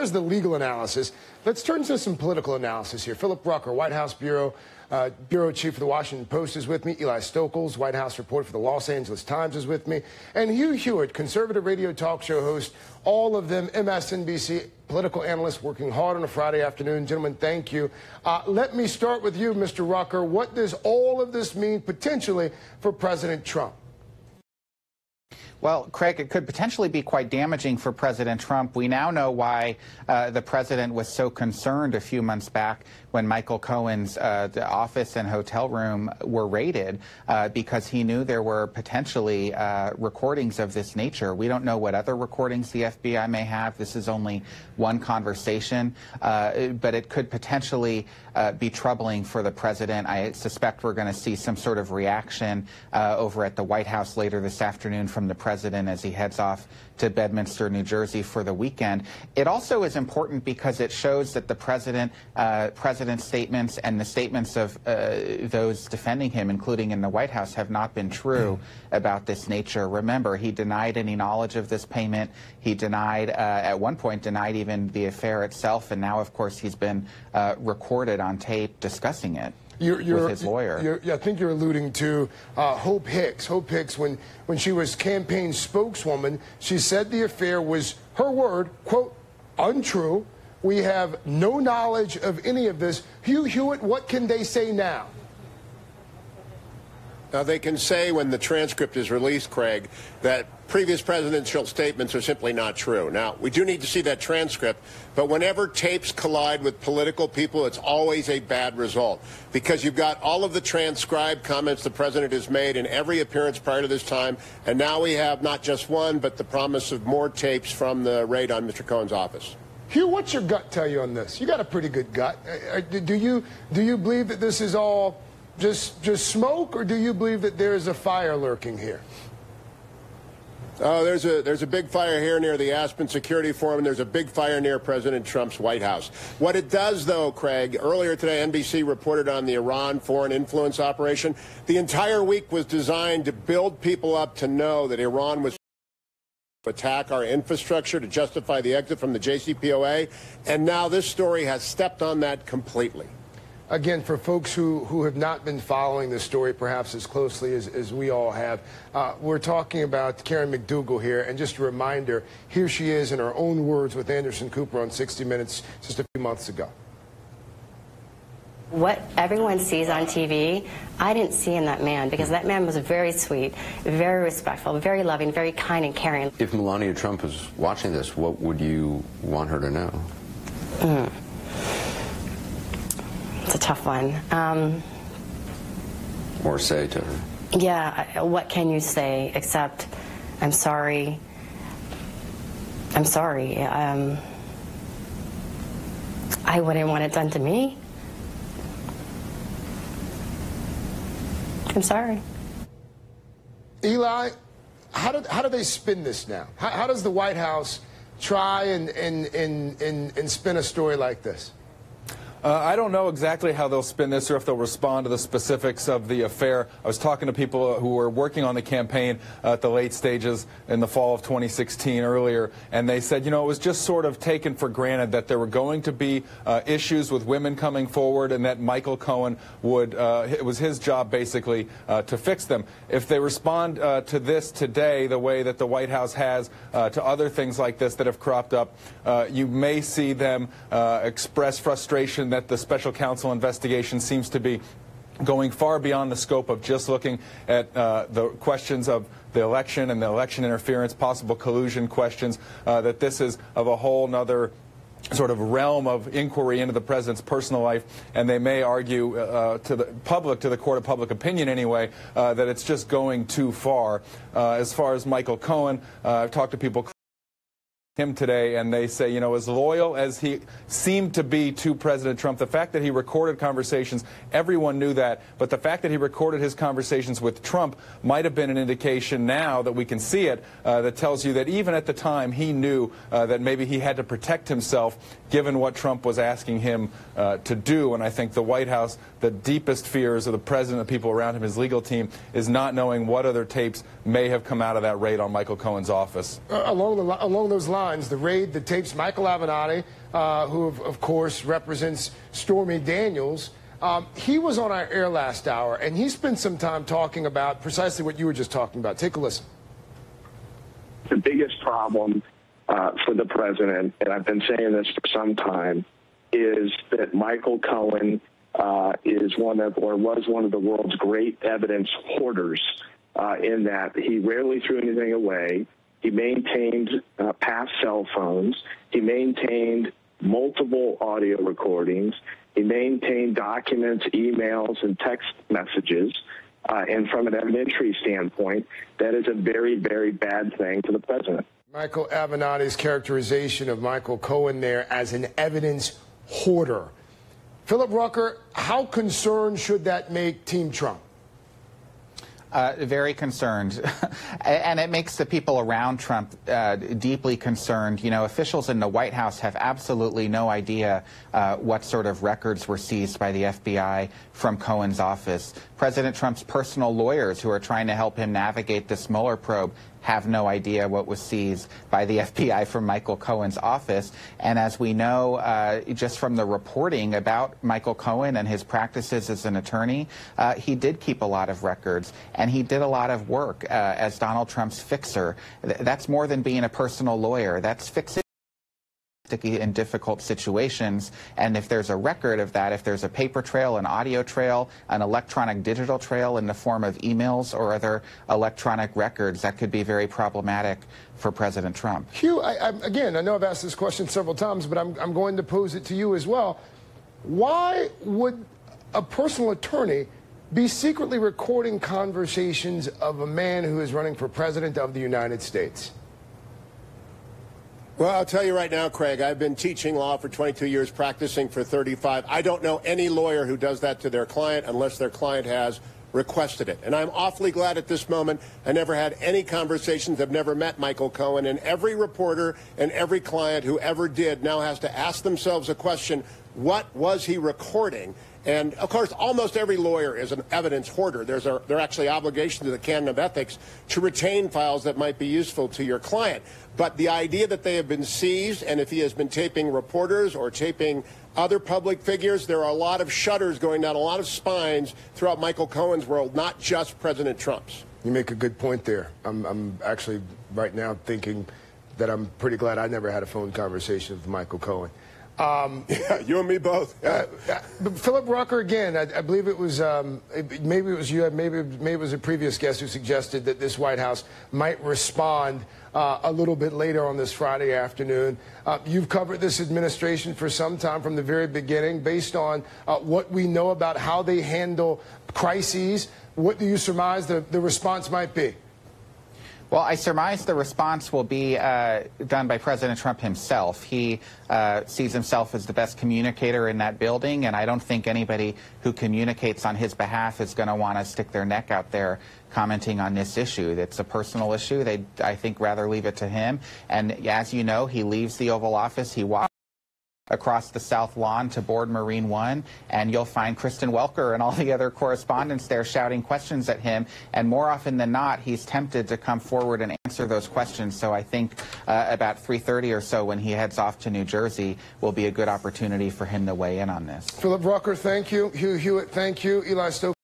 was the legal analysis. Let's turn to some political analysis here. Philip Rucker, White House Bureau Chief for the Washington Post is with me. Eli Stokols, White House reporter for the Los Angeles Times is with me. And Hugh Hewitt, conservative radio talk show host, all of them MSNBC political analysts working hard on a Friday afternoon. Gentlemen, thank you. Let me start with you, Mr. Rucker. What does all of this mean potentially for President Trump? Well, Craig, it could potentially be quite damaging for President Trump. We now know why the president was so concerned a few months back when Michael Cohen's office and hotel room were raided, because he knew there were potentially recordings of this nature. We don't know what other recordings the FBI may have. This is only one conversation, but it could potentially be troubling for the president. I suspect we're going to see some sort of reaction over at the White House later this afternoon from the president as he heads off to Bedminster, New Jersey for the weekend. It also is important because it shows that the president's statements and the statements of those defending him, including in the White House, have not been true about this nature. Remember, he denied any knowledge of this payment. He denied, at one point, denied even the affair itself, and now, of course, he's been recorded on tape discussing it. With his lawyer. I think you're alluding to Hope Hicks. Hope Hicks, when she was campaign spokeswoman, she said the affair was, her word, quote, untrue. We have no knowledge of any of this. Hugh Hewitt, what can they say now? Now, they can say when the transcript is released, Craig, that previous presidential statements are simply not true. Now, we do need to see that transcript, but whenever tapes collide with political people, it's always a bad result, because you've got all of the transcribed comments the president has made in every appearance prior to this time, and now we have not just one, but the promise of more tapes from the raid on Mr. Cohen's office. Hugh, what's your gut tell you on this? You got a pretty good gut. Do you believe that this is all just smoke, or do you believe that there is a fire lurking here? Oh, there's a big fire here near the Aspen Security Forum, and there's a big fire near President Trump's White House. What it does, though, Craig, earlier today, NBC reported on the Iran foreign influence operation. The entire week was designed to build people up to know that Iran was attack our infrastructure to justify the exit from the JCPOA, and now this story has stepped on that completely. Again, for folks who have not been following this story perhaps as closely as we all have, we're talking about Karen McDougal here, and just a reminder, here she is in her own words with Anderson Cooper on 60 Minutes just a few months ago. What everyone sees on TV, I didn't see in that man, because that man was very sweet, very respectful, very loving, very kind and caring. If Melania Trump was watching this, what would you want her to know? It's a tough one. Or say to her. Yeah, what can you say except, I'm sorry. I'm sorry. I wouldn't want it done to me. I'm sorry. Eli, how do they spin this now? How does the White House try and spin a story like this? I don't know exactly how they'll spin this or if they'll respond to the specifics of the affair. I was talking to people who were working on the campaign at the late stages in the fall of 2016 earlier, and they said, you know, it was just sort of taken for granted that there were going to be issues with women coming forward, and that Michael Cohen would, it was his job basically to fix them. If they respond to this today the way that the White House has to other things like this that have cropped up, you may see them express frustration that the special counsel investigation seems to be going far beyond the scope of just looking at the questions of the election and the election interference, possible collusion questions, that this is of a whole nother sort of realm of inquiry into the president's personal life, and they may argue to the public, to the court of public opinion anyway, that it's just going too far. As far as Michael Cohen, I've talked to people him today, and they say, you know, as loyal as he seemed to be to President Trump, the fact that he recorded conversations, everyone knew that, but the fact that he recorded his conversations with Trump might have been an indication now that we can see it, that tells you that even at the time he knew that maybe he had to protect himself given what Trump was asking him to do. And I think the White House, the deepest fears of the president, the people around him, his legal team, is not knowing what other tapes may have come out of that raid on Michael Cohen's office. Along those lines, Signs, the raid that tapes Michael Avenatti, who, of course, represents Stormy Daniels. He was on our air last hour, and he spent some time talking about precisely what you were just talking about. Take a listen. The biggest problem for the president, and I've been saying this for some time, is that Michael Cohen is one of, or was one of the world's great evidence hoarders, in that he rarely threw anything away. He maintained past cell phones. He maintained multiple audio recordings. He maintained documents, emails, and text messages. And from an evidentiary standpoint, that is a very, very bad thing for the president. Michael Avenatti's characterization of Michael Cohen there as an evidence hoarder. Philip Rucker, how concerned should that make Team Trump? Very concerned. And it makes the people around Trump deeply concerned. You know, officials in the White House have absolutely no idea what sort of records were seized by the FBI from Cohen's office. President Trump's personal lawyers who are trying to help him navigate this Mueller probe have no idea what was seized by the FBI from Michael Cohen's office. And as we know, just from the reporting about Michael Cohen and his practices as an attorney, he did keep a lot of records, and he did a lot of work as Donald Trump's fixer. That's more than being a personal lawyer. That's fixing in difficult situations, and if there's a record of that, if there's a paper trail, an audio trail, an electronic digital trail in the form of emails or other electronic records, that could be very problematic for President Trump. Hugh, again, I know I've asked this question several times, but I'm going to pose it to you as well. Why would a personal attorney be secretly recording conversations of a man who is running for president of the United States? Well, I'll tell you right now, Craig, I've been teaching law for 22 years, practicing for 35. I don't know any lawyer who does that to their client unless their client has requested it. And I'm awfully glad at this moment I never had any conversations. I've never met Michael Cohen. And every reporter and every client who ever did now has to ask themselves a question: what was he recording? And, of course, almost every lawyer is an evidence hoarder. There are actually obligations to the canon of ethics to retain files that might be useful to your client. But the idea that they have been seized, and if he has been taping reporters or taping other public figures, there are a lot of shutters going down, a lot of spines throughout Michael Cohen's world, not just President Trump's. You make a good point there. I'm actually right now thinking that I'm pretty glad I never had a phone conversation with Michael Cohen. Yeah, you and me both. Yeah. Philip Rucker, again, I believe it was, maybe it was you, maybe it was a previous guest who suggested that this White House might respond a little bit later on this Friday afternoon. You've covered this administration for some time, from the very beginning, based on what we know about how they handle crises. What do you surmise the response might be? Well, I surmise the response will be done by President Trump himself. He sees himself as the best communicator in that building, and I don't think anybody who communicates on his behalf is going to want to stick their neck out there commenting on this issue. It's a personal issue. They'd, I think, rather leave it to him. And as you know, he leaves the Oval Office. He walks across the South Lawn to board Marine One, and you'll find Kristen Welker and all the other correspondents there shouting questions at him, and more often than not, he's tempted to come forward and answer those questions. So I think about 3:30 or so, when he heads off to New Jersey, will be a good opportunity for him to weigh in on this. Philip Rucker, thank you. Hugh Hewitt, thank you. Eli Stokes.